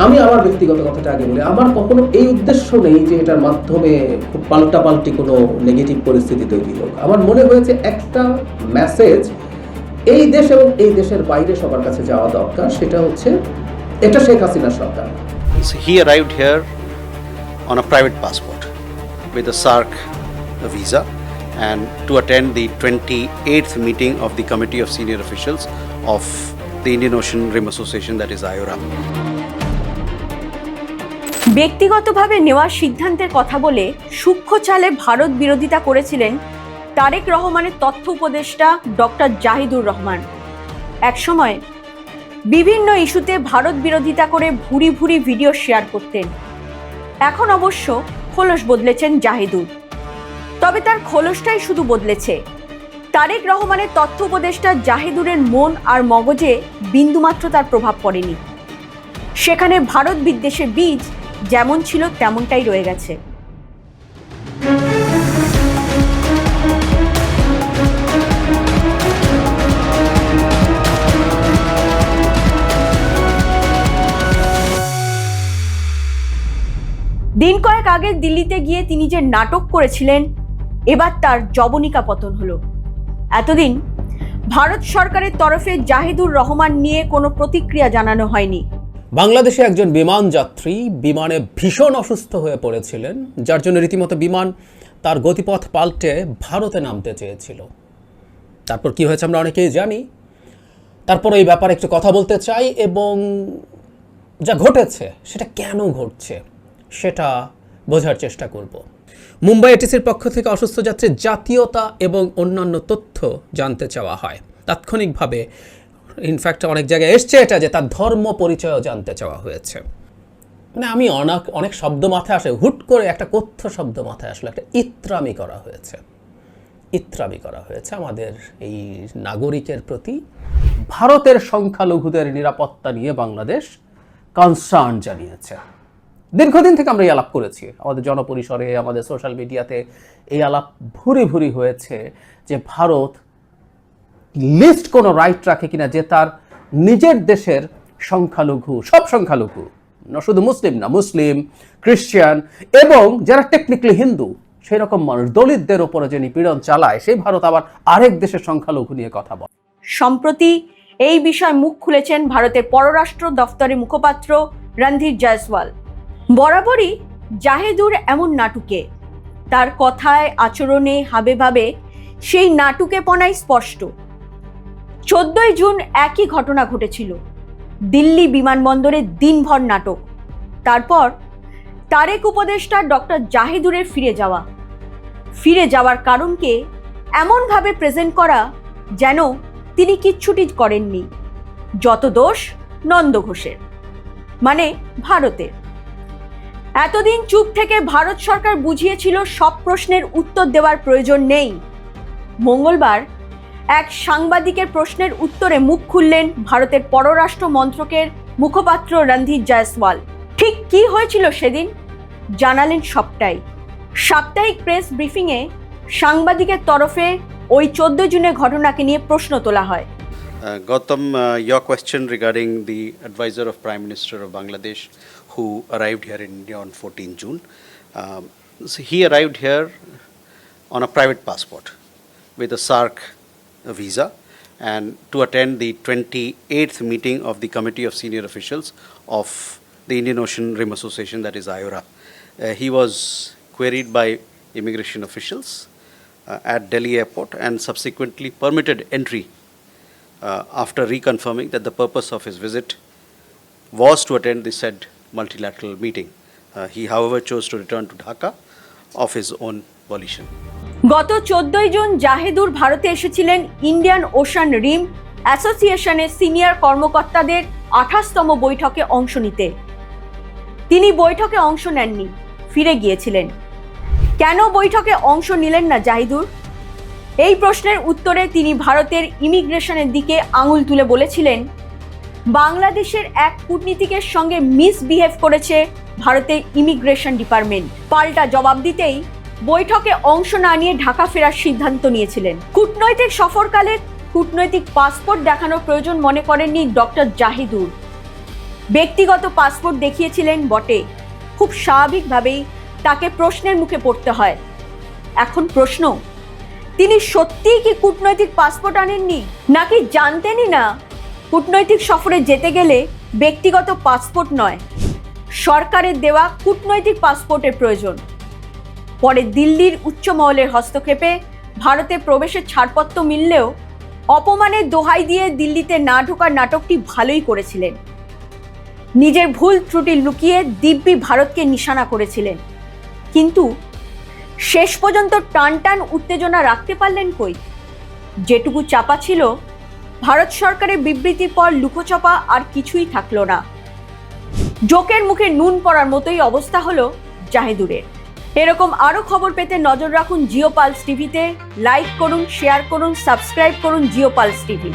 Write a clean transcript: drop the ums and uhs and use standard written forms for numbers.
আমি আমার ব্যক্তিগত কথাটা আগে বলি, আমার কখনো এই উদ্দেশ্য নেই যে এটার মাধ্যমে খুব পাল্টাপাল্টি কোনো নেগেটিভ পরিস্থিতি তৈরি হোক। আমার মনে হয়েছে একটা মেসেজ এই দেশ এবং এই দেশের বাইরে সবার কাছে যাওয়া দরকার, সেটা হচ্ছে এটা শেখ হাসিনার সরকার। He arrived here on a private passport with a SAARC visa and to attend the 28th meeting of the Committee of Senior Officials of the Indian Ocean Rim Association, that is IORA. ব্যক্তিগতভাবে নেওয়া সিদ্ধান্তের কথা বলে সূক্ষ্ম চালে ভারত বিরোধিতা করেছিলেন তারেক রহমানের তথ্য উপদেষ্টা ডক্টর জাহিদুর রহমান। একসময় বিভিন্ন ইস্যুতে ভারত বিরোধিতা করে ভুরি ভুরি ভিডিও শেয়ার করতেন। এখন অবশ্য খোলস বদলেছেন জাহিদুর, তবে তার খোলসটাই শুধু বদলেছে। তারেক রহমানের তথ্য উপদেষ্টা জাহিদুরের মন আর মগজে বিন্দুমাত্র তার প্রভাব পড়েনি। সেখানে ভারত বিদ্বেষের বীজ যেমন ছিল তেমনটাই রয়ে গেছে। দিন কয়েক আগে দিল্লিতে গিয়ে তিনি যে নাটক করেছিলেন, এবার তার জবনিকা পতন হলো। এতদিন ভারত সরকারের তরফে জাহিদুর রহমান নিয়ে কোনো প্রতিক্রিয়া জানানো হয়নি। বাংলাদেশে একজন বিমান যাত্রী বিমানে ভীষণ অসুস্থ হয়ে পড়েছিলেন, যার জন্য রীতিমতো বিমান তার গতিপথ পাল্টে ভারতে নামতে চেয়েছিল। তারপর কি হয়েছে আমরা অনেকেই জানি। তারপর এই ব্যাপারে একটু কথা বলতে চাই এবং যা ঘটেছে সেটা কেন ঘটছে সেটা বোঝার চেষ্টা করব। মুম্বাই এটিসির পক্ষ থেকে অসুস্থ যাত্রীর জাতীয়তা এবং অন্যান্য তথ্য জানতে চাওয়া হয়। তাৎক্ষণিকভাবে ইনফ্যাক্ট অনেক জায়গায় এসছে এটা যে তার ধর্ম পরিচয়ও জানতে চাওয়া হয়েছে। মানে আমি অনেক শব্দ মাথায় আসে, হুট করে একটা কথ্য শব্দ মাথায় আসলে, একটা ইত্রামি করা হয়েছে। ইত্রামি করা হয়েছে আমাদের এই নাগরিকের প্রতি। ভারতের সংখ্যালঘুদের নিরাপত্তা নিয়ে বাংলাদেশ কনসার্ন জানিয়েছে। দীর্ঘদিন থেকে আমরা এই আলাপ করেছি আমাদের জনপরিসরে, আমাদের সোশ্যাল মিডিয়াতে এই আলাপ ভুরি ভুরি হয়েছে যে ভারত লিস্ট কোনো রাইট রাখে কিনা যে তার নিজের দেশের সংখ্যালঘু, সব সংখ্যালঘু, শুধু মুসলিম না, মুসলিম, খ্রিস্টান এবং যারা টেকনিক্যালি হিন্দু সেই রকম মানুষ, দলিতদের ওপরে যে নিপীড়ন চালায়, সেই ভারত আবার আরেক দেশের সংখ্যালঘু নিয়ে কথা বলে। সম্প্রতি এই বিষয়ে মুখ খুলেছেন ভারতের পররাষ্ট্র দফতরের মুখপাত্র রণধীর জয়সওয়াল। বরাবরই জাহিদুর এমন নাটুকে, তার কথায় আচরণে হাবেভাবে সেই নাটুকেপনাই স্পষ্ট। 14 জুন একই ঘটনা ঘটেছিল, দিল্লি বিমানবন্দরে দিনভর নাটক। তারপর তারেক উপদেষ্টা ডক্টর জাহিদুরের ফিরে যাওয়ার কারণকে এমনভাবে প্রেজেন্ট করা যেন তিনি কিচ্ছুটি করেননি। যত দোষ নন্দ ঘোষের, মানে ভারতের। এতদিন চুপ থেকে ভারত সরকার বুঝিয়েছিল সব প্রশ্নের উত্তর দেওয়ার প্রয়োজন নেই। মঙ্গলবার এক সাংবাদিকের প্রশ্নের উত্তরে মুখ খুললেন ভারতের পররাষ্ট্র মন্ত্রকের মুখপাত্র রণধীর জয়সওয়াল। ঠিক কি হয়েছিল সেদিন জানালেন সবটাই। সাপ্তাহিক প্রেস ব্রিফিংয়ে সাংবাদিকের তরফে ওই 14 জুনের ঘটনাকে নিয়ে প্রশ্ন তোলা হয়। Gautam, your question regarding the advisor of Prime Minister of Bangladesh who arrived here in India on 14 June. So he arrived here on a private passport with a SAARC visa and to attend the 28th meeting of the Committee of Senior Officials of the Indian Ocean Rim Association, that is IORA. He was queried by immigration officials at Delhi airport and subsequently permitted entry after reconfirming that the purpose of his visit was to attend the said multilateral meeting. He, however, chose to return to Dhaka of his own volition. গত 14 June Zahidur ভারতে এসেছিলেন Indian ocean রিম অ্যাসোসিয়েশনের senior কর্মকর্তাদের 28তম বৈঠকে অংশ নিতে। তিনি বৈঠকে অংশ নেননি, ফিরে গিয়েছিলেন। কেন বৈঠকে অংশ নিলেন না জাহিদুর? এই প্রশ্নের উত্তরে তিনি ভারতের ইমিগ্রেশনের দিকে আঙুল তুলে বলেছিলেন, বাংলাদেশের এক কূটনীতিকের সঙ্গে মিসবিহেভ করেছে ভারতের ইমিগ্রেশন ডিপার্টমেন্ট। পাল্টা জবাব দিতেই বৈঠকে অংশ না নিয়ে ঢাকা ফেরার সিদ্ধান্ত নিয়েছিলেন। কূটনৈতিক সফরকালে কূটনৈতিক পাসপোর্ট দেখানোর প্রয়োজন মনে করেননি ডক্টর জাহিদুর। ব্যক্তিগত পাসপোর্ট দেখিয়েছিলেন বটে, খুব স্বাভাবিকভাবেই তাকে প্রশ্নের মুখে পড়তে হয়। এখন প্রশ্ন, তিনি সত্যিই কি কূটনৈতিক পাসপোর্ট আনেননি, নাকি জানতেনই না কূটনৈতিক সফরে যেতে গেলে ব্যক্তিগত পাসপোর্ট নয়, সরকারের দেওয়া কূটনৈতিক পাসপোর্টের প্রয়োজন? পরে দিল্লির উচ্চ মহলের হস্তক্ষেপে ভারতে প্রবেশের ছাড়পত্র মিললেও অপমানের দোহাই দিয়ে দিল্লিতে না ঢোকার নাটকটি ভালোই করেছিলেন। নিজের ভুল ত্রুটি লুকিয়ে দিব্যি ভারতকে নিশানা করেছিলেন, কিন্তু শেষ পর্যন্ত টান উত্তেজনা রাখতে পারলেন কই? যেটুকু চাপা ছিল, ভারত সরকারের বিবৃতির পর লুকোচাপা আর কিছুই থাকলো না। জোকের মুখে নুন পড়ার মতোই অবস্থা হলো জাহেদুরের। এরকম আরও খবর পেতে নজর রাখুন জিও পালস টিভিতে। লাইক করুন, শেয়ার করুন, সাবস্ক্রাইব করুন জিও পালস টিভি।